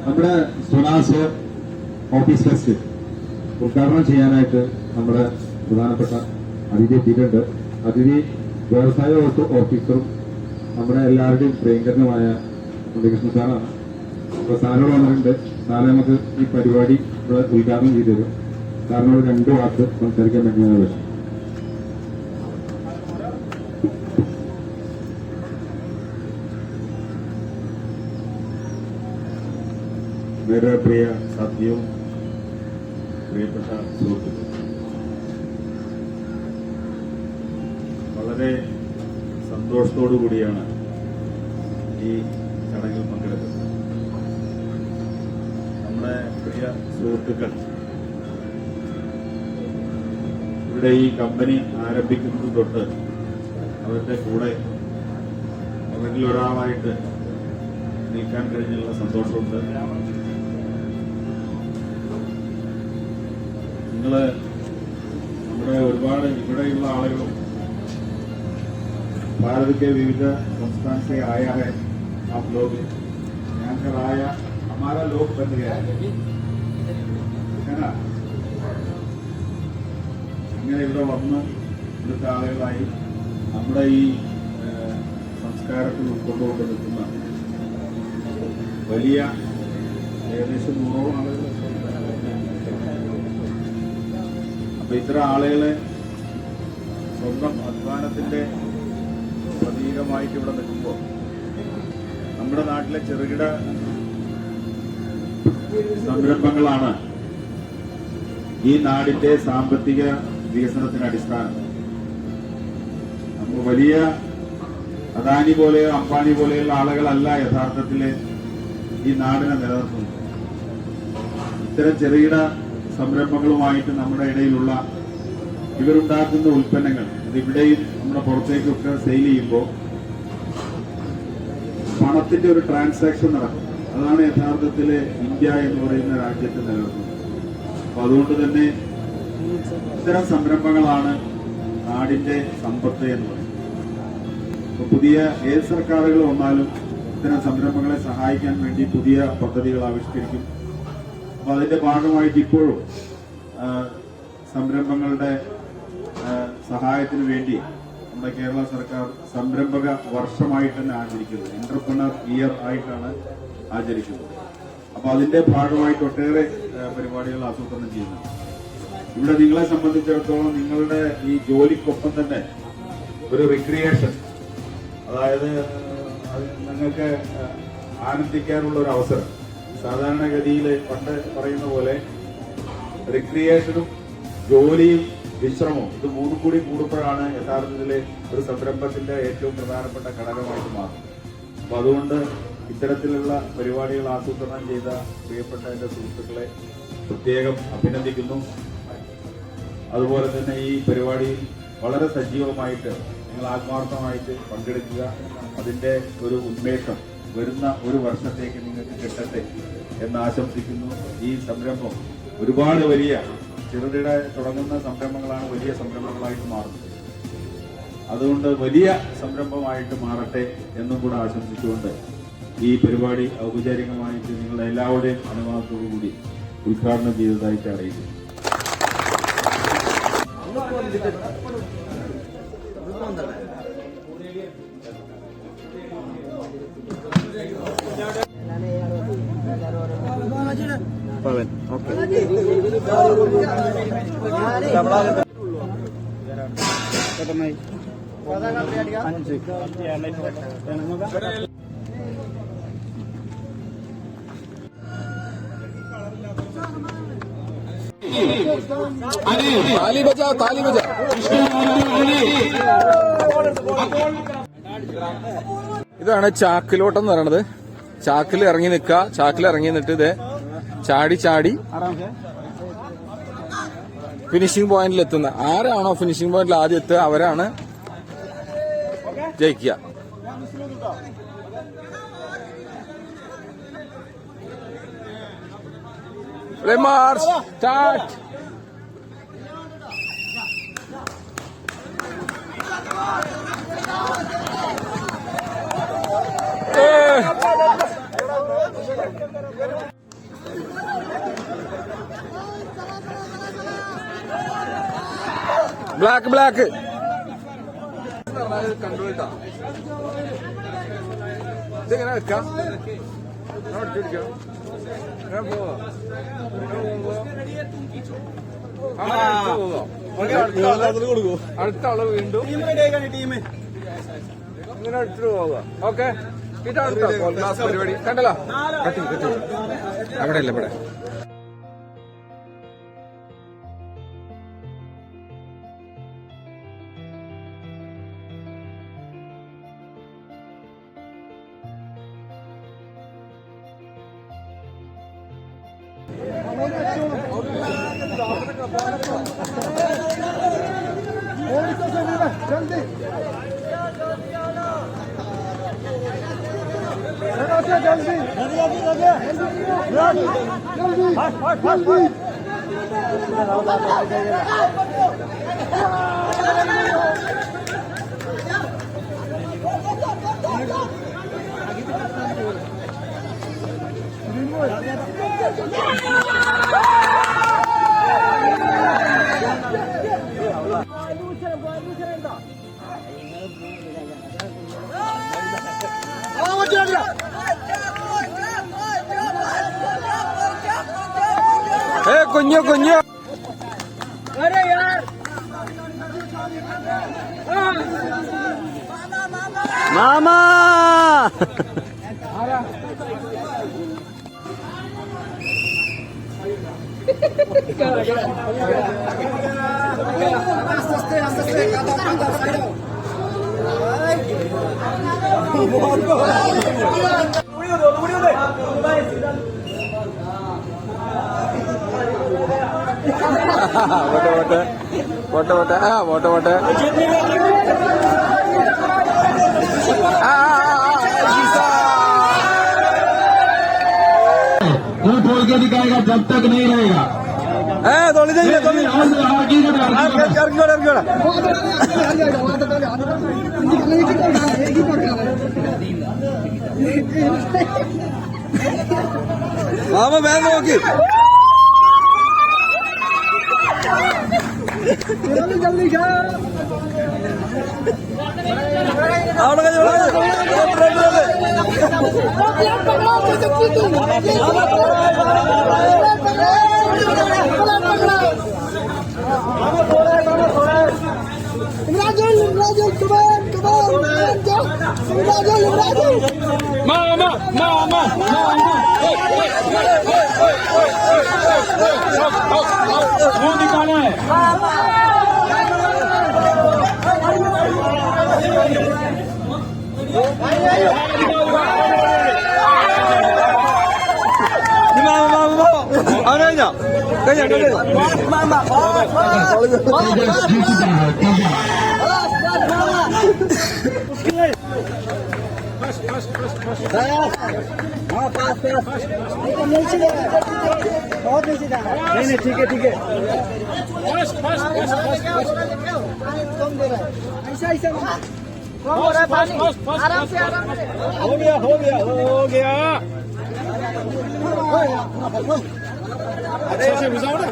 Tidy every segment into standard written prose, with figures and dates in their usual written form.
നമ്മുടെ സുനാസ് office fest ഉദ്ഘാടനം ചെയ്യാനായിട്ട് നമ്മുടെ പ്രധാനപ്പെട്ട അതിഥി എത്തിയിട്ടുണ്ട്. അതിഥി വ്യവസായ വകുപ്പ് ഓഫീസറും നമ്മുടെ എല്ലാവരുടെയും പ്രിയങ്കരനുമായ ഉണ്ണികൃഷ്ണൻ സാറാണ്. അപ്പൊ സാറിനോട് വന്നിട്ടുണ്ട്. സാറെ നമുക്ക് ഈ പരിപാടി ഇവിടെ ഉദ്ഘാടനം ചെയ്തു തരും. സാറിനോട് 2 വാക്ക് സംസാരിക്കാൻ വേണ്ടിയാണ് വിഷയം. मेरे प्रिय साथियों, പ്രിയപ്പെട്ട സുഹൃത്തുക്കൾ, വളരെ സന്തോഷത്തോടു കൂടിയാണ് ഈ ചടങ്ങിൽ പങ്കെടുക്കുന്നത്. നമ്മുടെ പ്രിയ സുഹൃത്തുക്കൾ ഇവിടെ ഈ കമ്പനി ആരംഭിക്കുന്നത് തൊട്ട് അവരുടെ കൂടെ അവരിൽ ഒരാളായിട്ട് നിൽക്കാൻ കഴിഞ്ഞുള്ള സന്തോഷമുണ്ട്. നിങ്ങള് നമ്മുടെ ഒരുപാട് ഇവിടെയുള്ള ആളുകളും भारत के विविध संस्थान से आया है. आप लोग यहाँ कर आया, हमारा लोग बन गया है ना. ഇങ്ങനെ ഇവിടെ വന്ന് ഇവിടുത്തെ ആളുകളായി നമ്മുടെ ഈ സംസ്കാരത്തിൽ ഉൾക്കൊണ്ടുകൊണ്ട് നിൽക്കുന്ന വലിയ ഏകദേശം 100 ആളുകൾ. അപ്പൊ ഇത്തരം ആളുകളെ സ്വന്തം അധ്വാനത്തിന്റെ പ്രതീകമായിട്ട് ഇവിടെ നിൽക്കുമ്പോൾ നമ്മുടെ നാട്ടിലെ ചെറുകിട സംരംഭങ്ങളാണ് ഈ നാടിന്റെ സാമ്പത്തിക വികസനത്തിന് അടിസ്ഥാനം. നമ്മൾ വലിയ അദാനി പോലെയോ അംബാനി പോലെയുള്ള ആളുകളല്ല യഥാർത്ഥത്തില് ഈ നാടിനെ നിലനിർത്തുന്നത്. ഇത്തരം ചെറുകിട സംരംഭങ്ങളുമായിട്ട് നമ്മുടെ ഇടയിലുള്ള ഇവരുണ്ടാക്കുന്ന ഉൽപ്പന്നങ്ങൾ ഇവിടെയും നമ്മുടെ പുറത്തേക്കൊക്കെ സെയിൽ ചെയ്യുമ്പോൾ പണത്തിന്റെ ഒരു ട്രാൻസാക്ഷൻ നടക്കും. അതാണ് യഥാർത്ഥത്തില് ഇന്ത്യ എന്ന് പറയുന്ന രാജ്യത്ത് നിലനിർത്തുന്നത്. അപ്പൊ അതുകൊണ്ട് തന്നെ ഇത്തരം സംരംഭങ്ങളാണ് നാടിന്റെ സമ്പത്ത് എന്ന് പറയുന്നത്. അപ്പൊ പുതിയ ഏത് സർക്കാരുകൾ വന്നാലും ഇത്തരം സംരംഭങ്ങളെ സഹായിക്കാൻ വേണ്ടി പുതിയ പദ്ധതികൾ ആവിഷ്കരിക്കും. അപ്പൊ അതിന്റെ ഭാഗമായിട്ട് ഇപ്പോഴും സംരംഭങ്ങളുടെ സഹായത്തിന് വേണ്ടി നമ്മുടെ കേരള സർക്കാർ സംരംഭക വർഷമായിട്ട് തന്നെ ആചരിക്കുന്നത്, എന്റർപ്രണർ ഇയർ ആയിട്ടാണ് ആചരിക്കുന്നത്. അപ്പൊ അതിന്റെ ഭാഗമായിട്ട് ഒട്ടേറെ പരിപാടികൾ ആസൂത്രണം ചെയ്യുന്നുണ്ട്. ഇവിടെ നിങ്ങളെ സംബന്ധിച്ചിടത്തോളം നിങ്ങളുടെ ഈ ജോലിക്കൊപ്പം തന്നെ ഒരു റിക്രിയേഷൻ, അതായത് നിങ്ങൾക്ക് ആനന്ദിക്കാനുള്ള ഒരു അവസരം. സാധാരണഗതിയിൽ പണ്ട് പറയുന്ന പോലെ റിക്രിയേഷനും ജോലിയും വിശ്രമവും ഇത് 3 കൂടി കൂടുമ്പോഴാണ് യഥാർത്ഥത്തില് ഒരു സംരംഭത്തിന്റെ ഏറ്റവും പ്രധാനപ്പെട്ട ഘടകമായിട്ട് മാറുന്നത്. അപ്പൊ അതുകൊണ്ട് ഇത്തരത്തിലുള്ള പരിപാടികൾ ആസൂത്രണം ചെയ്ത പ്രിയപ്പെട്ട എന്റെ സുഹൃത്തുക്കളെ പ്രത്യേകം അഭിനന്ദിക്കുന്നു. അതുപോലെ തന്നെ ഈ പരിപാടിയിൽ വളരെ സജീവമായിട്ട് നിങ്ങൾ ആത്മാർത്ഥമായിട്ട് പങ്കെടുക്കുക. അതിന്റെ ഒരു ഉന്മേഷം വരുന്ന ഒരു വർഷത്തേക്ക് നിങ്ങൾക്ക് കിട്ടട്ടെ എന്ന് ആശംസിക്കുന്നു. ഈ സംരംഭം ഒരുപാട് വലിയ ചെറുകിട തുടങ്ങുന്ന സംരംഭങ്ങളാണ് വലിയ സംരംഭങ്ങളായിട്ട് മാറുന്നത്. അതുകൊണ്ട് വലിയ സംരംഭമായിട്ട് മാറട്ടെ എന്നും കൂടെ ആശംസിച്ചുകൊണ്ട് ഈ പരിപാടി ഔപചാരികമായിട്ട് നിങ്ങളുടെ എല്ലാവരുടെയും അനുവാദത്തോടു കൂടി ഉദ്ഘാടനം ചെയ്തതായിട്ട് അറിയിക്കുന്നു. താലി ബജാ താലി ബജാ. ഇതാണ് ചാക്കിലോട്ടം എന്ന് പറയണത്. ചാക്കിൽ ഇറങ്ങി നിൽക്കുക, ചാക്കിൽ ഇറങ്ങി നിന്നിട്ട് ഇത് ചാടി ചാടി ഫിനിഷിംഗ് പോയിന്റിൽ എത്തുന്ന ആരാണോ ഫിനിഷിംഗ് പോയിന്റിൽ ആദ്യം എത്തുക അവരാണ് ജയിക്കുക. March start. ബ്ലാക്ക് ബ്ലാക്ക് കണ്ടുപോയിട്ടാ ഇതെങ്ങനെ വെക്കാം അടുത്ത ആള് വീണ്ടും ഇങ്ങനെ എടുത്തിട്ട് പോവുക. ഓക്കെ, ഇതാണ് ക്ലാസ് പരിപാടി. കണ്ടല്ലോ, അവിടെ അല്ല ഇവിടെ. കുഞ്ഞു കുഞ്ഞു മാമാ പോട്ടെ പോട്ടെ ആ പോട്ടെ പോട്ടെ वो बोल के दिखाएगा जब तक नहीं रहेगा। മാമ വേഗം നോക്കി नहीं ठीक है ऐसा ऐसा आराम से हो गया अरे ऐसे घुसाओ ना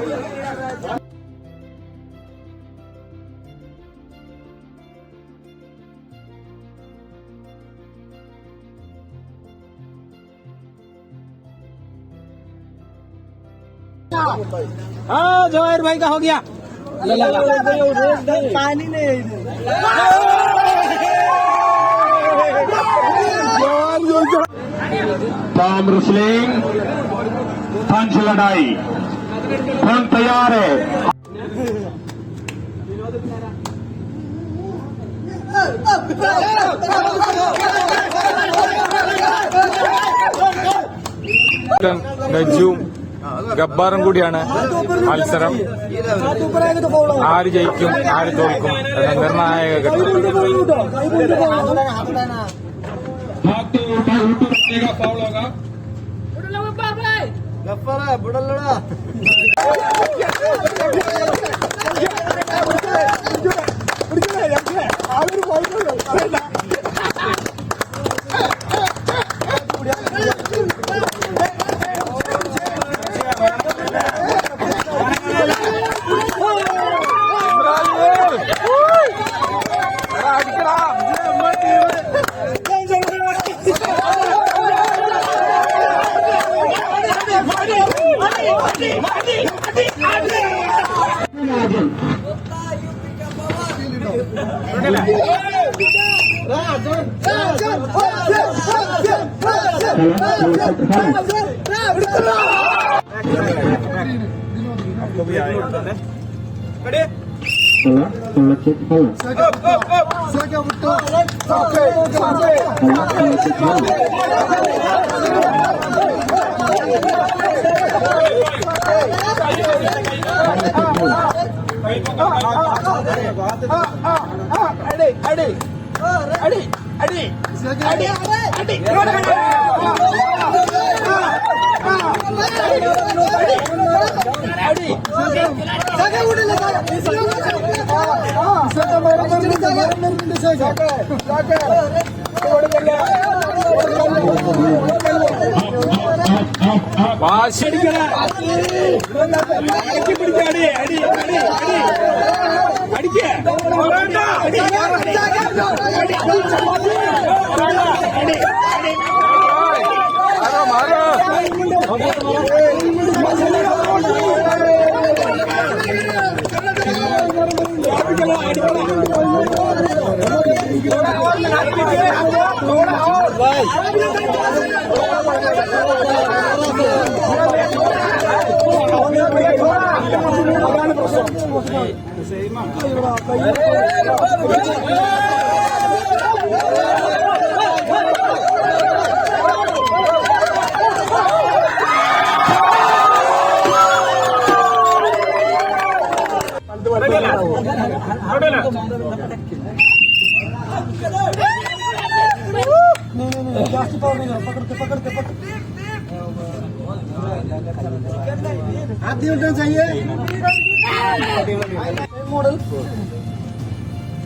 हाँ जवाहिर भाई का हो गया पानी नहीं टॉम रुसलिंग पंच लड़ाई कौन तैयार है നജും ഗബ്ബാറും കൂടിയാണ് മത്സരം. ആര് ജയിക്കും ആര് തോൽക്കും എന്ന നിർണായക ഘട്ടം.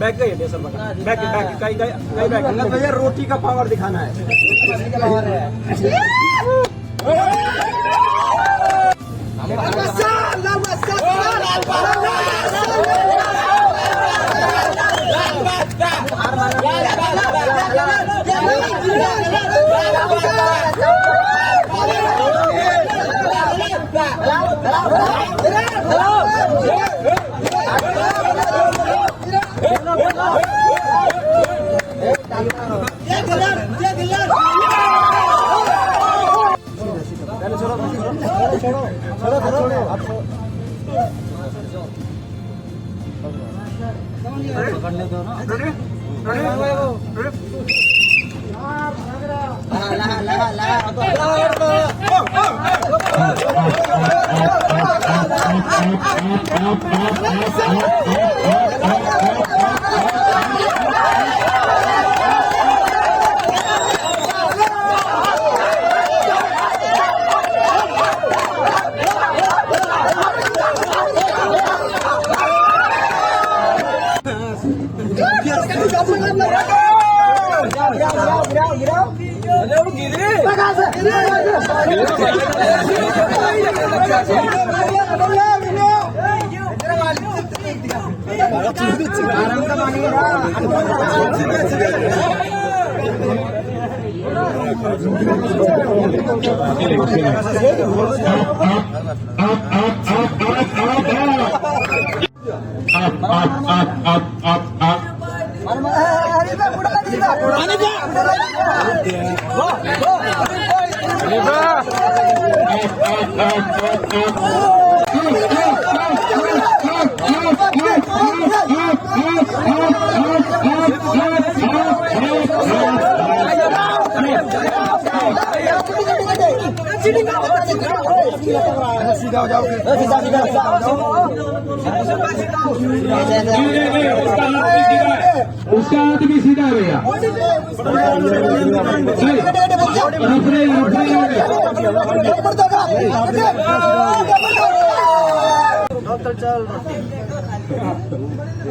बैक गई है सर, बैक बैक कई बैक भैया रोटी का पावर दिखाना है। उसका हाथ भी सीधा है भैया।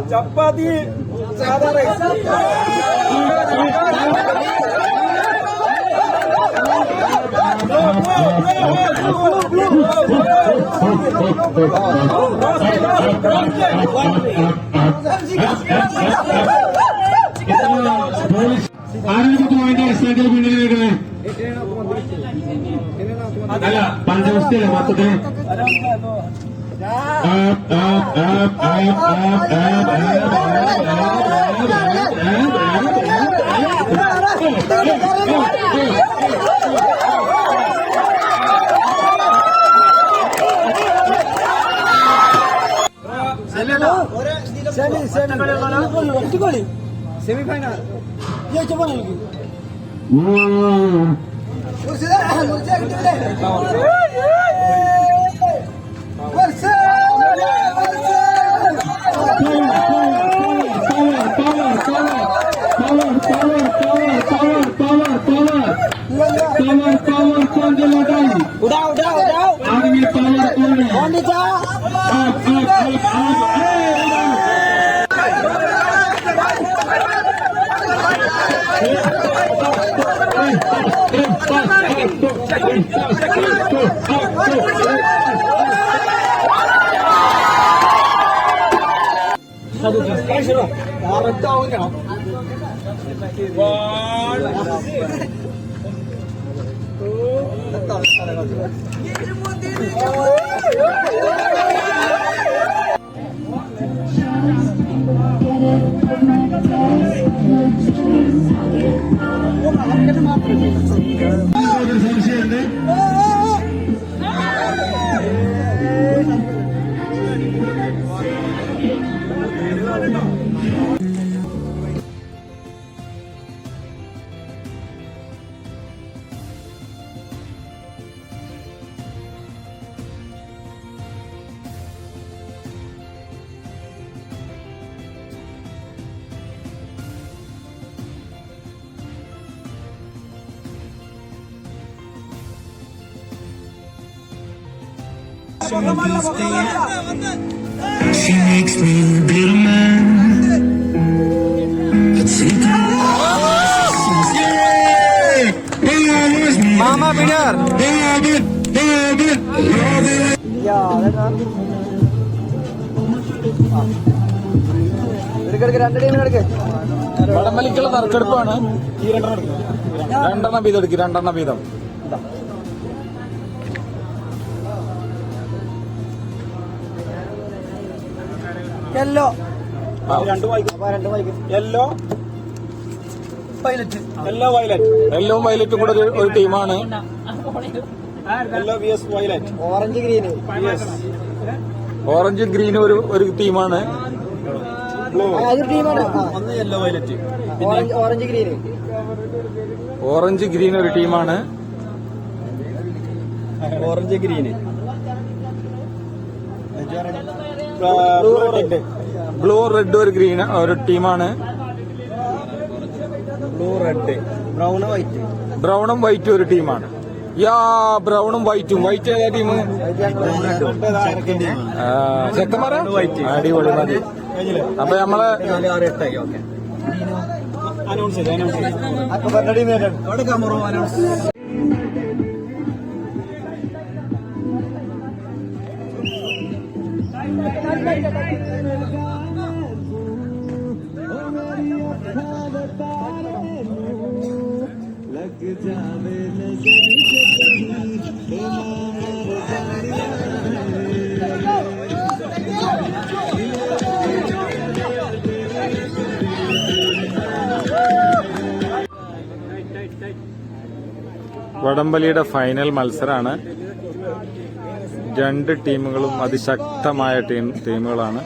चपाती ज्यादा ആരെങ്കിലും പോയിന്റ് സ്റ്റേഡിയം പിന്നിൽ അല്ല പഞ്ചവസ്ഥയല്ലേ മൊത്തത്തിൽ up. सेमीफाइनल उड़ाओ उड़ाओ उड़ाओ आर्मी पावर कौन है? कौन नीचा She makes me a better man. Mama winner രണ്ട് ടീം എടുക്ക് വടംവലിക്കുള്ള നറുക്കെടുപ്പാണ്. രണ്ടെണ്ണം വീതം എടുക്കും, രണ്ടെണ്ണം വീതം. യെല്ലോ ആ. രണ്ട് വായിക്കും യെല്ലോ വയലറ്റ് യെല്ലോ വയലറ്റ് യെല്ലോവും വയലറ്റും കൂടെ ഒരു ടീമാണ്. Yellow VS violet orange green orange green ഒരു ടീമാണ്. അതൊരു ടീമാണ്. ഒന്ന് yellow violet orange green orange green ഒരു ടീമാണ്. ഓറഞ്ച് ഗ്രീൻ ബ്ലൂ റെഡ് ഒരു ടീമാണ്. ബ്ലൂ റെഡ് ബ്രൗൺ വൈറ്റ് ബ്രൗണും വൈറ്റും ഒരു ടീമാണ്. ബ്രൗണും വൈറ്റും. വൈറ്റ് ഏതാ ടീം? ചെക്കന്മാരാ? അടിപൊളി, മതി. അപ്പൊ നമ്മള് വടംവലിയുടെ ഫൈനൽ മത്സരമാണ്. രണ്ട് ടീമുകളും അതിശക്തമായ ടീമുകളാണ്.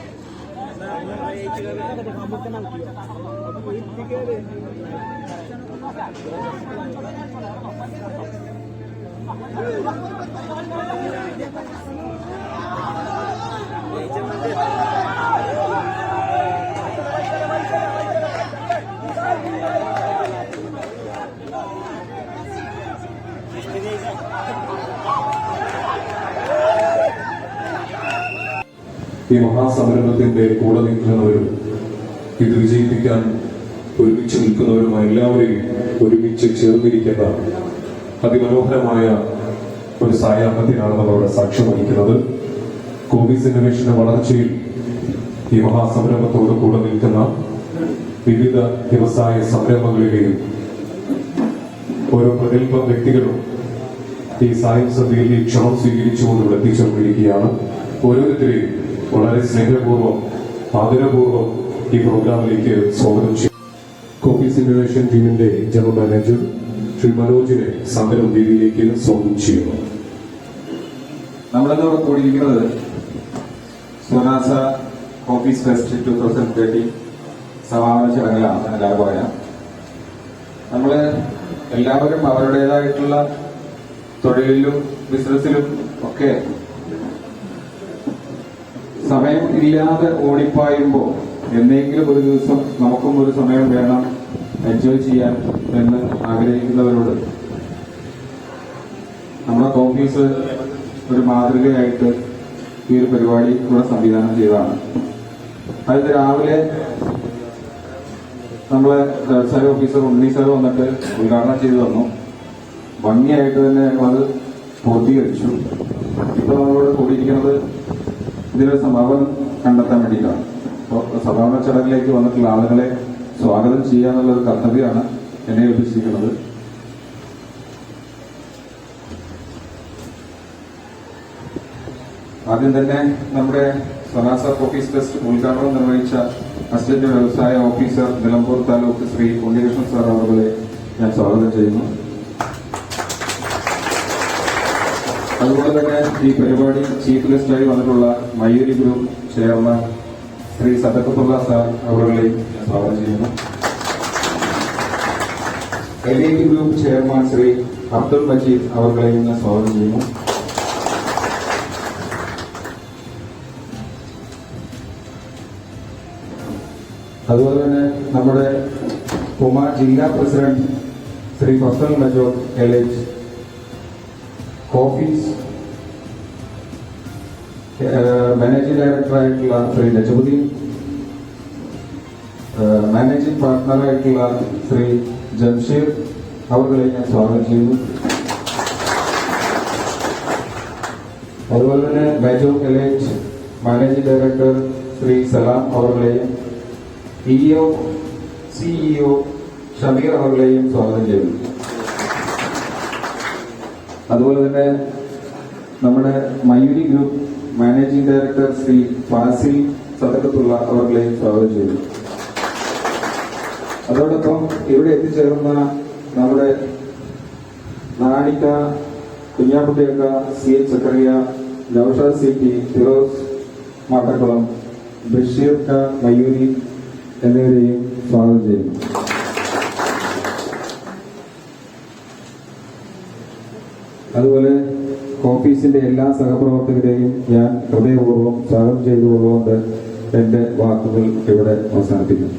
ഈ മഹാസംരംഭത്തിന്റെ കൂടെ നിൽക്കുന്നവരും ഇത് വിജയിപ്പിക്കാൻ ഒരുമിച്ച് നിൽക്കുന്നവരുമായ എല്ലാവരെയും ഒരുമിച്ച് ചേർന്നിരിക്കുന്ന അതിമനോഹരമായ ഒരു സായാഹ്നത്തിനാണ് നമ്മളവിടെ സാക്ഷ്യം വഹിക്കുന്നത്. കോവിസ് ഇന്നോവേഷന്റെ വളർച്ചയിൽ ഈ മഹാസംരംഭത്തോട് കൂടെ നിൽക്കുന്ന വിവിധ വ്യവസായ സംരംഭങ്ങളിലെയും ഓരോ പ്രഗത്ഭ വ്യക്തികളും ഈ സായം സദ്യയിൽ ഈ ക്ഷണം സ്വീകരിച്ചുകൊണ്ട് ഇവിടെ എത്തിച്ചേർന്നിരിക്കുകയാണ്. ഓരോരുത്തരെയും വളരെ സ്നേഹപൂർവ്വം ആദരപൂർവ്വം ഈ പ്രോഗ്രാമിലേക്ക് സ്വാഗതം ചെയ്യും. കോഫീസ് ഇന്റർനാഷണൽ ടീമിന്റെ ജനറൽ മാനേജർ ശ്രീ മനോജിനെ സമരം വേദിയിലേക്ക് സ്വാഗതം ചെയ്യുന്നു. നമ്മളിന്ന് കൂടിയിരിക്കുന്നത് സൊനാസ ഓഫീസ് ഫെസ്റ്റ് 2030 സമാപന ചടങ്ങിലാണ്. എല്ലാവരും പറയാം, നമ്മൾ എല്ലാവരും അവരുടേതായിട്ടുള്ള തൊഴിലിലും ബിസിനസ്സിലും ഒക്കെ സമയം ഇല്ലാതെ ഓടിപ്പായുമ്പോൾ എന്തെങ്കിലും ഒരു ദിവസം നമുക്കും ഒരു സമയം വേണം എൻജോയ് ചെയ്യാൻ എന്ന് ആഗ്രഹിക്കുന്നവരോട് നമ്മുടെ ഓഫീസ് ഒരു മാതൃകയായിട്ട് ഈ ഒരു പരിപാടി ഇവിടെ സംവിധാനം ചെയ്തതാണ്. അതായത് രാവിലെ നമ്മളെ വ്യവസായ ഓഫീസർ ഉണ്ണി സാർ വന്നിട്ട് ഉദ്ഘാടനം ചെയ്തു തന്നു. ഭംഗിയായിട്ട് തന്നെ അത് പൂർത്തീകരിച്ചു. ഇപ്പോൾ നമ്മളോട് കൂടിയിരിക്കുന്നത് ഇതിലൊരു സമാപനം കണ്ടെത്താൻ വേണ്ടിയിട്ടാണ്. അപ്പോൾ സമാപന ചടങ്ങിലേക്ക് വന്നിട്ടുള്ള ആളുകളെ സ്വാഗതം ചെയ്യുക എന്നുള്ളൊരു കർത്തവ്യമാണ് എന്നെ ഏൽപ്പിച്ചിരിക്കുന്നത്. ആദ്യം തന്നെ നമ്മുടെ സൊനാസ ഓഫീസ് ഫെസ്റ്റ് ഉദ്ഘാടനം നിർവഹിച്ച അസിസ്റ്റന്റ് വ്യവസായ ഓഫീസർ നിലമ്പൂർ താലൂക്ക് ശ്രീ ഉണ്ണികൃഷ്ണൻ സാർ അവരെ ഞാൻ സ്വാഗതം ചെയ്യുന്നു. അതുപോലെ തന്നെ ഈ പരിപാടി ചീഫ് ഗസ്റ്റായി വന്നിട്ടുള്ള Mayuri group chairman Shri Sadakkathulla sir അവരെയും ഞാൻ സ്വാഗതം ചെയ്യുന്നു. LAT group chairman Shri Abdul Majeed അവരെയും ഞാൻ സ്വാഗതം ചെയ്യുന്നു. അതുപോലെ തന്നെ നമ്മുടെ കുമാർ ജില്ലാ president Shri Fazal Major LH, office managing ഡയറക്ടറായിട്ടുള്ള ശ്രീ നജമുദ്ദീൻ, മാനേജിംഗ് പാർട്ട്ണറായിട്ടുള്ള ശ്രീ ജംഷീർ അവരെ ഞാൻ സ്വാഗതം ചെയ്യുന്നു. അതുപോലെ തന്നെ Majo LH managing director Shri Salam അവരെയും CEO ഷമീർ അവരെയും സ്വാഗതം ചെയ്യുന്നു. അതുപോലെ തന്നെ നമ്മുടെ Mayuri group managing director Shri Fazil Sadakathulla അവരെയും സ്വാഗതം ചെയ്യുന്നു. അതോടൊപ്പം ഇവിടെ എത്തിച്ചേർന്ന നമ്മുടെ നാണിക്ക, കുഞ്ഞാക്കുട്ടിയക്ക, CH സക്കറിയ, നൗഷാദ് CP, ഫിറോസ് മാട്ടക്കുളം, ബഷീർ ക മയൂരി എന്നിവരെയും സ്വാഗതം ചെയ്യുന്നു. അതുപോലെ ഓഫീസിന്റെ എല്ലാ സഹപ്രവർത്തകരെയും ഞാൻ ഹൃദയപൂർവ്വം സ്വാഗതം ചെയ്തുകൊള്ളുകൊണ്ട് എന്റെ വാക്കുകൾ ഇവിടെ അവസാനിപ്പിക്കുന്നു.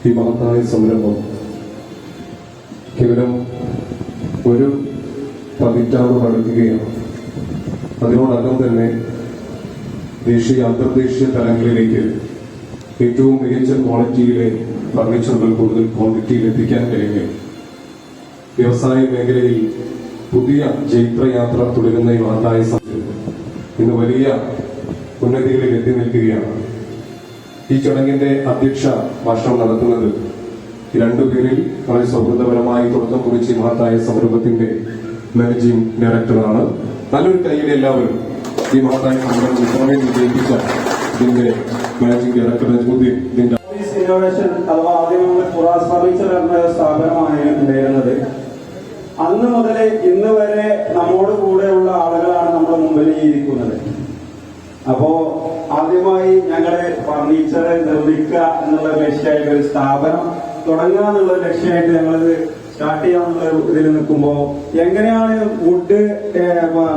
ഈ മഹത്തായ സംരംഭം കേവലം ഒരു പതിറ്റാണ്ട് നടക്കുകയാണ്. അതിനോടകം തന്നെ ദേശീയ അന്തർദേശീയ തലങ്ങളിലേക്ക് ഏറ്റവും മികച്ച ക്വാളിറ്റിയിലെ ഫർണിച്ചറുകൾ കൂടുതൽ ക്വാണ്ടിറ്റിയിൽ എത്തിക്കാൻ കഴിയുകയും വ്യവസായ മേഖലയിൽ പുതിയ ജൈത്രയാത്ര തുടരുന്ന ഈ മഹത്തായ സംരംഭം ഇന്ന് വലിയ ഉന്നതികളിൽ എത്തി നിൽക്കുകയാണ്. ഈ ചടങ്ങിന്റെ അധ്യക്ഷ ഭാഷണം നടത്തുന്നത് രണ്ടുപേരിൽ വളരെ സൗഹൃദപരമായി തുടക്കം കുറിച്ച് മഹത്തായ സംരംഭത്തിന്റെ മാനേജിംഗ് ഡയറക്ടറാണ്. നല്ലൊരു കൈയുടെ എല്ലാവരും ഈ മഹത്തായ സംരംഭം ഇത്രയും വിജയിപ്പിച്ച ഇതിന്റെ മാനേജിംഗ് ഡയറക്ടർ നജമുദ്ദീൻ. ഇന്നോവേഷൻ അഥവാ ആദ്യം നമ്മൾ ഖുറാസ് ഫർണിച്ചർ എന്ന സ്ഥാപനമാണ് ഉണ്ടായിരുന്നത്. അന്ന് മുതൽ ഇന്ന് വരെ നമ്മോട് കൂടെയുള്ള ആളുകളാണ് നമ്മുടെ മുമ്പിൽ ഇരിക്കുന്നത്. അപ്പോ ആദ്യമായി ഞങ്ങള് ഫർണിച്ചർ നിർമ്മിക്കുക എന്നുള്ള ലക്ഷ്യമായിട്ട് ഒരു സ്ഥാപനം തുടങ്ങുക എന്നുള്ള ലക്ഷ്യമായിട്ട് ഞങ്ങളത് സ്റ്റാർട്ട് ചെയ്യാന്നുള്ള ഇതിൽ നിൽക്കുമ്പോ എങ്ങനെയാണ് വുഡ്,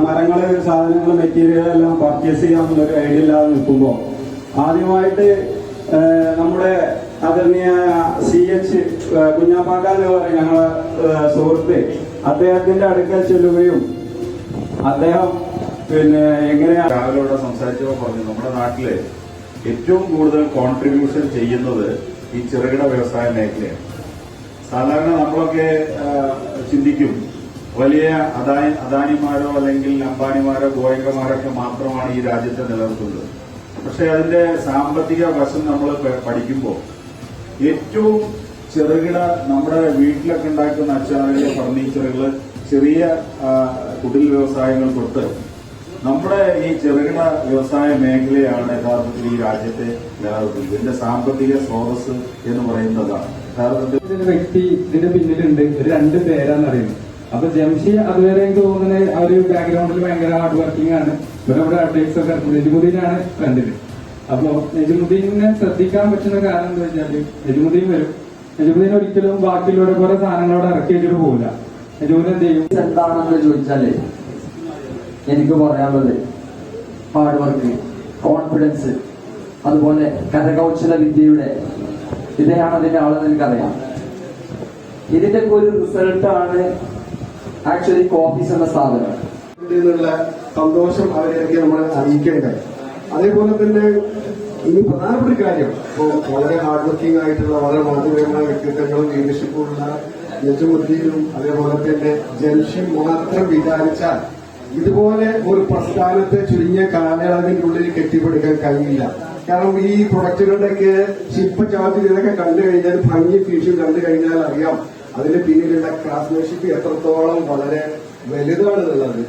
മരങ്ങള്, സാധനങ്ങൾ, മെറ്റീരിയൽ എല്ലാം പർച്ചേസ് ചെയ്യാന്നുള്ളൊരു ഐഡിയ ഇല്ലാതെ നിൽക്കുമ്പോ ആദ്യമായിട്ട് നമ്മുടെ ആദരണീയായ CH കുഞ്ഞാപ്പാക്ക എന്ന് പറയും ഞങ്ങളെ സുഹൃത്ത്, അദ്ദേഹത്തിന്റെ അടുക്കൽ ചെല്ലുകയും അദ്ദേഹം എങ്ങനെയാ രാവിലെ സംസാരിച്ചപ്പോൾ പറഞ്ഞു നമ്മുടെ നാട്ടില് ഏറ്റവും കൂടുതൽ കോൺട്രിബ്യൂഷൻ ചെയ്യുന്നത് ഈ ചെറുകിട വ്യവസായ മേഖലയാണ്. സാധാരണ നമ്മളൊക്കെ ചിന്തിക്കും വലിയ അദാനിമാരോ അല്ലെങ്കിൽ അംബാനിമാരോ ഗോയങ്കമാരൊക്കെ മാത്രമാണ് ഈ രാജ്യത്തെ നിലനിർത്തുന്നത്. പക്ഷെ അതിന്റെ സാമ്പത്തിക വശം നമ്മൾ പഠിക്കുമ്പോൾ ഏറ്റവും ചെറുകിട നമ്മുടെ വീട്ടിലൊക്കെ ഉണ്ടാക്കുന്ന അച്ചാറുകൾ, ഫർണിച്ചറുകൾ, ചെറിയ കുടിൽ വ്യവസായങ്ങൾ തൊട്ട് നമ്മുടെ ഈ ചെറുകിട വ്യവസായ മേഖലയാണ് യഥാർത്ഥത്തിൽ ഈ രാജ്യത്തെ നിലനിർത്തുന്നത്. ഇതിന്റെ സാമ്പത്തിക സ്രോതസ് എന്ന് പറയുന്നതാണ് യഥാർത്ഥത്തിൽ. ഒരു വ്യക്തി ഇതിന്റെ പിന്നിലുണ്ട്, ഒരു 2 പേരാന്ന് അറിയുന്നത്. അപ്പൊ ജംഷി അതുവരെ എനിക്ക് തോന്നുന്നത് ആ ഒരു ബാക്ക്ഗ്രൗണ്ടിൽ ഭയങ്കര ഹാർഡ് വർക്കിംഗ് ആണ്. ഇവരെ അവിടെ അപ്ഡേറ്റ്സ് ഒക്കെ നെജുമുദ്ദീനാണ് ഫ്രണ്ടില്. അപ്പൊ നെജുമുദ്ദീനെ ശ്രദ്ധിക്കാൻ പറ്റുന്ന കാരണം എന്താ വെച്ചാല് നെജുമുദ്ദീൻ വരും. നെജുമുദ്ദീൻ ഒരിക്കലും ബാക്കിയുള്ളവരെ പോലെ സാധനങ്ങളോട് ഇറക്കി വെച്ചിട്ട് പോകില്ല. നെജുമുദ്ദീൻ എന്ത് ചെയ്യും? എന്താണെന്ന് ചോദിച്ചാല് എനിക്ക് പറയാനുള്ളത് ഹാർഡ് വർക്ക്, കോൺഫിഡൻസ്, അതുപോലെ കരകൗശല വിദ്യയുടെ ഇതയാണ് അതിന്റെ ആളെന്ന് എനിക്കറിയാം. ഇതിന്റെ ഒരു റിസൾട്ടാണ് ആക്ച്വലി കോഫീസ് എന്ന സ്ഥാപനം. എന്നുള്ള സന്തോഷം അവരെയൊക്കെ നമ്മൾ അറിയിക്കേണ്ടത്. അതേപോലെ തന്നെ ഇനി പ്രധാനപ്പെട്ട കാര്യം, ഇപ്പോൾ വളരെ ഹാർഡ് വർക്കിംഗ് ആയിട്ടുള്ള വളരെ മാതൃകമായ വ്യക്തിത്വങ്ങളും ലീഡർഷിപ്പുള്ള നെജുമുദ്ദീനും അതേപോലെ തന്നെ ജംഷി മാത്രം വിചാരിച്ചാൽ ഇതുപോലെ ഒരു പ്രസ്ഥാനത്തെ ചുരുങ്ങിയ കാലയളവിന്റെ ഉള്ളിൽ കെട്ടിപ്പടുക്കാൻ കഴിയില്ല. കാരണം ഈ പ്രൊഡക്റ്റുകളുടെയൊക്കെ ശില്പ ചാർജ് ഇതൊക്കെ കണ്ടു കഴിഞ്ഞാൽ, ഭംഗി ഫീഷും കണ്ടു കഴിഞ്ഞാൽ അറിയാം അതിന് പിന്നിലുള്ള ക്രാഫ്റ്റ്മാൻഷിപ്പ് എത്രത്തോളം വളരെ വലുതാണെന്നുള്ളത്.